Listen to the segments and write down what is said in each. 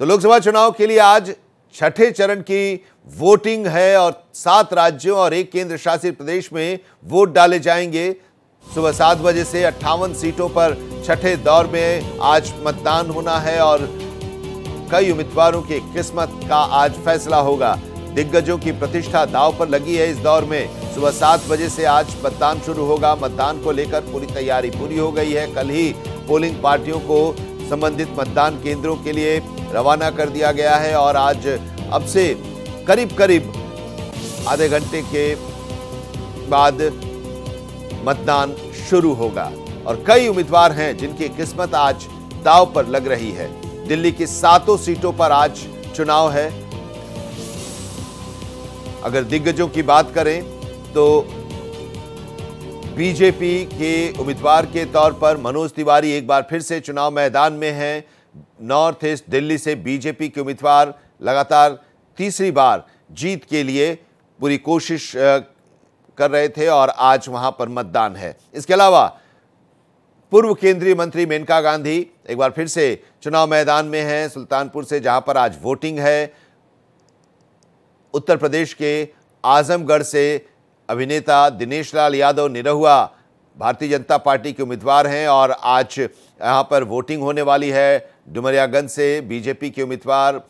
तो लोकसभा चुनाव के लिए आज छठे चरण की वोटिंग है और 7 राज्यों और 1 केंद्र शासित प्रदेश में वोट डाले जाएंगे। सुबह 7 बजे से 58 सीटों पर छठे दौर में आज मतदान होना है और कई उम्मीदवारों की किस्मत का आज फैसला होगा। दिग्गजों की प्रतिष्ठा दांव पर लगी है। इस दौर में सुबह 7 बजे से आज मतदान शुरू होगा। मतदान को लेकर पूरी तैयारी पूरी हो गई है। कल ही पोलिंग पार्टियों को संबंधित मतदान केंद्रों के लिए रवाना कर दिया गया है और आज अब से करीब आधे घंटे के बाद मतदान शुरू होगा और कई उम्मीदवार हैं जिनकी किस्मत आज दांव पर लग रही है। दिल्ली की 7 सीटों पर आज चुनाव है। अगर दिग्गजों की बात करें तो बीजेपी के उम्मीदवार के तौर पर मनोज तिवारी एक बार फिर से चुनाव मैदान में हैं। नॉर्थ ईस्ट दिल्ली से बीजेपी के उम्मीदवार लगातार तीसरी बार जीत के लिए पूरी कोशिश कर रहे थे और आज वहां पर मतदान है। इसके अलावा पूर्व केंद्रीय मंत्री मेनका गांधी एक बार फिर से चुनाव मैदान में हैं सुल्तानपुर से, जहां पर आज वोटिंग है। उत्तर प्रदेश के आजमगढ़ से अभिनेता दिनेश लाल यादव निरहुआ भारतीय जनता पार्टी के उम्मीदवार हैं और आज यहां पर वोटिंग होने वाली है। डुमरियागंज से बीजेपी के उम्मीदवार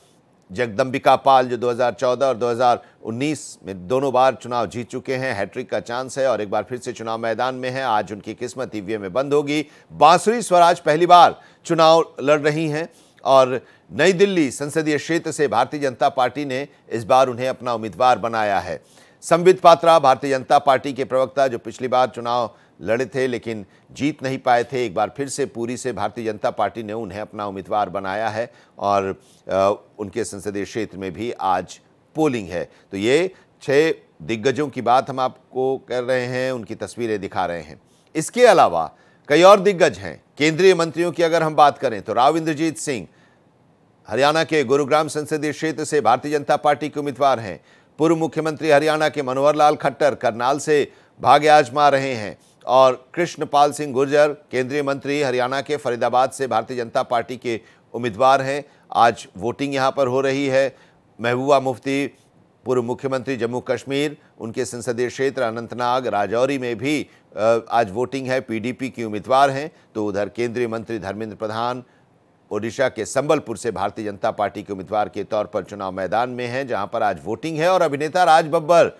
जगदंबिका पाल, जो 2014 और 2019 में दोनों बार चुनाव जीत चुके हैं, हैट्रिक का चांस है और एक बार फिर से चुनाव मैदान में है। आज उनकी किस्मत ईवीएम में बंद होगी। बांसुरी स्वराज पहली बार चुनाव लड़ रही हैं और नई दिल्ली संसदीय क्षेत्र से भारतीय जनता पार्टी ने इस बार उन्हें अपना उम्मीदवार बनाया है। संबित पात्रा भारतीय जनता पार्टी के प्रवक्ता, जो पिछली बार चुनाव लड़े थे लेकिन जीत नहीं पाए थे, एक बार फिर से पूरी से भारतीय जनता पार्टी ने उन्हें अपना उम्मीदवार बनाया है और उनके संसदीय क्षेत्र में भी आज पोलिंग है। तो ये 6 दिग्गजों की बात हम आपको कर रहे हैं, उनकी तस्वीरें दिखा रहे हैं। इसके अलावा कई और दिग्गज हैं। केंद्रीय मंत्रियों की अगर हम बात करें तो राव इंद्रजीत सिंह हरियाणा के गुरुग्राम संसदीय क्षेत्र से भारतीय जनता पार्टी के उम्मीदवार हैं। पूर्व मुख्यमंत्री हरियाणा के मनोहर लाल खट्टर करनाल से भाग्य आजमा रहे हैं और कृष्णपाल सिंह गुर्जर केंद्रीय मंत्री हरियाणा के फरीदाबाद से भारतीय जनता पार्टी के उम्मीदवार हैं। आज वोटिंग यहां पर हो रही है। महबूबा मुफ्ती पूर्व मुख्यमंत्री जम्मू कश्मीर, उनके संसदीय क्षेत्र अनंतनाग राजौरी में भी आज वोटिंग है, पीडीपी की उम्मीदवार हैं। तो उधर केंद्रीय मंत्री धर्मेंद्र प्रधान ओडिशा के संबलपुर से भारतीय जनता पार्टी के उम्मीदवार के तौर पर चुनाव मैदान में हैं, जहां पर आज वोटिंग है। और अभिनेता राज बब्बर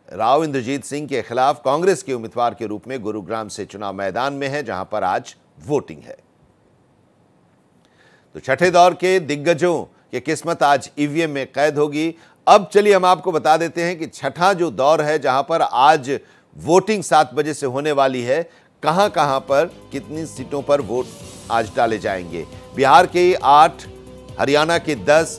राव इंद्रजीत सिंह के खिलाफ कांग्रेस के उम्मीदवार के रूप में गुरुग्राम से चुनाव मैदान में है, जहां पर आज वोटिंग है। तो छठे दौर के दिग्गजों की किस्मत आज ईवीएम में कैद होगी। अब चलिए हम आपको बता देते हैं कि छठा जो दौर है, जहां पर आज वोटिंग 7 बजे से होने वाली है, कहां कहां पर कितनी सीटों पर वोट आज डाले जाएंगे। बिहार की 8, हरियाणा की 10,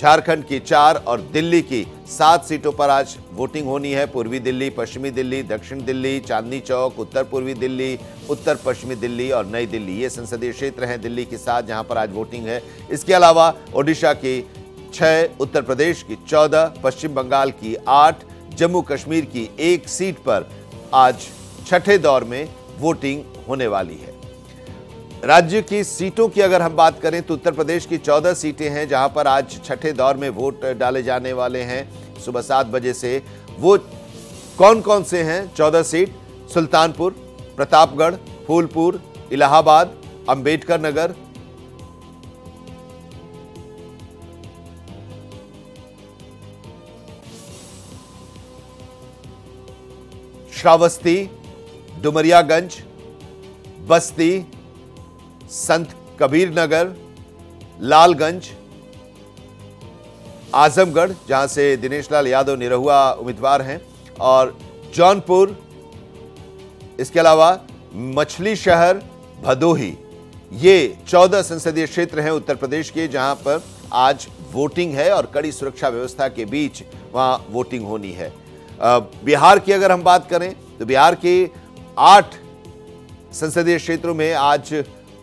झारखंड की 4 और दिल्ली की 7 सीटों पर आज वोटिंग होनी है। पूर्वी दिल्ली, पश्चिमी दिल्ली, दक्षिण दिल्ली, चांदनी चौक, उत्तर पूर्वी दिल्ली, उत्तर पश्चिमी दिल्ली और नई दिल्ली, ये संसदीय क्षेत्र हैं दिल्ली की 7 जहां पर आज वोटिंग है। इसके अलावा ओडिशा की 6, उत्तर प्रदेश की 14, पश्चिम बंगाल की 8, जम्मू कश्मीर की 1 सीट पर आज छठे दौर में वोटिंग होने वाली है। राज्य की सीटों की अगर हम बात करें तो उत्तर प्रदेश की 14 सीटें हैं जहां पर आज छठे दौर में वोट डाले जाने वाले हैं सुबह 7 बजे से। वो कौन कौन से हैं 14 सीट? सुल्तानपुर, प्रतापगढ़, फूलपुर, इलाहाबाद, अंबेडकर नगर, श्रावस्ती, डुमरियागंज, बस्ती, संत कबीर नगर, लालगंज, आजमगढ़ जहां से दिनेश लाल यादव निरहुआ उम्मीदवार हैं, और जौनपुर। इसके अलावा मछली शहर, भदोही, ये 14 संसदीय क्षेत्र हैं उत्तर प्रदेश के जहां पर आज वोटिंग है और कड़ी सुरक्षा व्यवस्था के बीच वहां वोटिंग होनी है। बिहार की अगर हम बात करें तो बिहार के 8 संसदीय क्षेत्रों में आज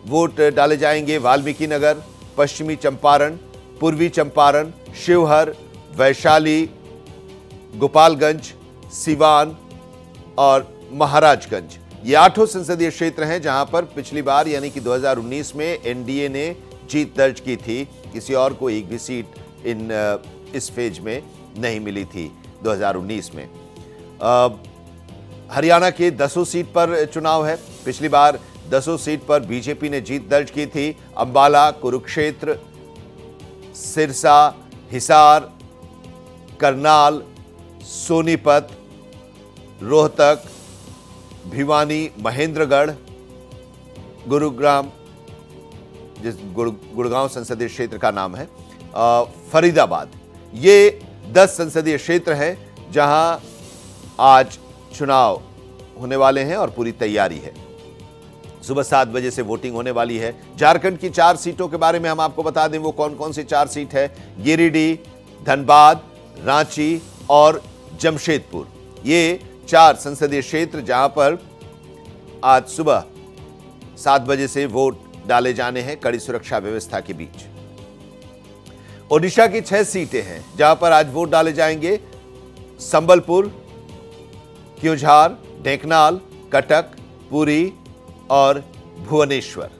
वोट डाले जाएंगे। वाल्मीकि नगर, पश्चिमी चंपारण, पूर्वी चंपारण, शिवहर, वैशाली, गोपालगंज, सिवान और महाराजगंज, ये 8 संसदीय क्षेत्र हैं जहां पर पिछली बार यानी कि 2019 में एनडीए ने जीत दर्ज की थी। किसी और को एक भी सीट इस फेज में नहीं मिली थी 2019 में। हरियाणा के 10 सीट पर चुनाव है। पिछली बार 10 सीट पर बीजेपी ने जीत दर्ज की थी। अंबाला, कुरुक्षेत्र, सिरसा, हिसार, करनाल, सोनीपत, रोहतक, भिवानी, महेंद्रगढ़, गुरुग्राम, जिस गुड़गांव संसदीय क्षेत्र का नाम है, फरीदाबाद, ये 10 संसदीय क्षेत्र हैं जहां आज चुनाव होने वाले हैं और पूरी तैयारी है। सुबह 7 बजे से वोटिंग होने वाली है। झारखंड की 4 सीटों के बारे में हम आपको बता दें वो कौन कौन सी 4 सीट है। गिरिडीह, धनबाद, रांची और जमशेदपुर, ये 4 संसदीय क्षेत्र जहां पर आज सुबह 7 बजे से वोट डाले जाने हैं कड़ी सुरक्षा व्यवस्था के बीच। ओडिशा की 6 सीटें हैं जहां पर आज वोट डाले जाएंगे। संबलपुर, क्योंझार, ढेंकनाल, कटक, पुरी और भुवनेश्वर।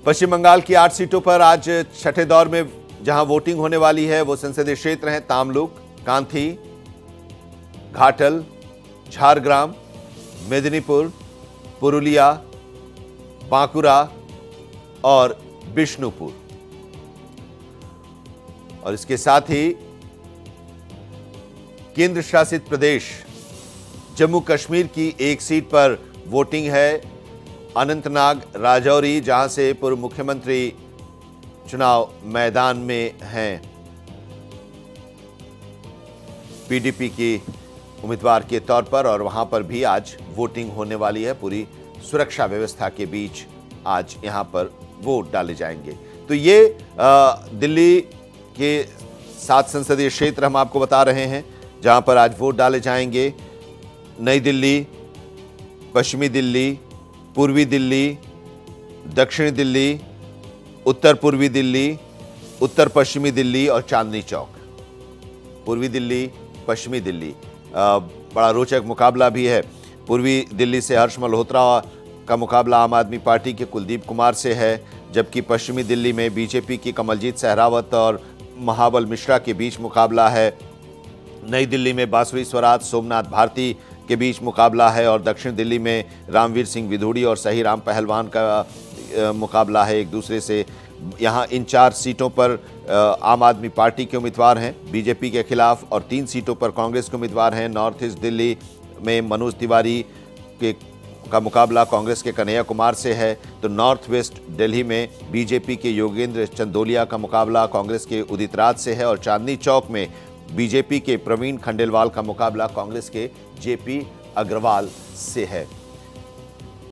पश्चिम बंगाल की 8 सीटों पर आज छठे दौर में जहां वोटिंग होने वाली है वो संसदीय क्षेत्र हैं तामलुक, कांथी, घाटल, झारग्राम, मेदिनीपुर, पुरुलिया, बांकुरा और बिष्णुपुर। और इसके साथ ही केंद्र शासित प्रदेश जम्मू कश्मीर की 1 सीट पर वोटिंग है। अनंतनाग, राजौरी, जहां से पूर्व मुख्यमंत्री चुनाव मैदान में हैं पीडीपी की उम्मीदवार के तौर पर, और वहां पर भी आज वोटिंग होने वाली है। पूरी सुरक्षा व्यवस्था के बीच आज यहां पर वोट डाले जाएंगे। तो ये दिल्ली के 7 संसदीय क्षेत्र हम आपको बता रहे हैं जहां पर आज वोट डाले जाएंगे। नई दिल्ली, पश्चिमी दिल्ली, पूर्वी दिल्ली, दक्षिणी दिल्ली, उत्तर पूर्वी दिल्ली, उत्तर पश्चिमी दिल्ली और चांदनी चौक। पूर्वी दिल्ली, पश्चिमी दिल्ली, बड़ा रोचक मुकाबला भी है। पूर्वी दिल्ली से हर्ष मल्होत्रा का मुकाबला आम आदमी पार्टी के कुलदीप कुमार से है, जबकि पश्चिमी दिल्ली में बीजेपी की कमलजीत सहरावत और महाबल मिश्रा के बीच मुकाबला है। नई दिल्ली में बांसुरी स्वराज, सोमनाथ भारती के बीच मुकाबला है और दक्षिण दिल्ली में रामवीर सिंह विधूड़ी और सही राम पहलवान का मुकाबला है एक दूसरे से। यहाँ इन 4 सीटों पर आम आदमी पार्टी के उम्मीदवार हैं बीजेपी के खिलाफ, और 3 सीटों पर कांग्रेस के उम्मीदवार हैं। नॉर्थ ईस्ट दिल्ली में मनोज तिवारी का मुकाबला कांग्रेस के कन्हैया कुमार से है, तो नॉर्थ वेस्ट दिल्ली में बीजेपी के योगेंद्र चंदोलिया का मुकाबला कांग्रेस के उदित राज से है, और चांदनी चौक में बीजेपी के प्रवीण खंडेलवाल का मुकाबला कांग्रेस के जेपी अग्रवाल से है।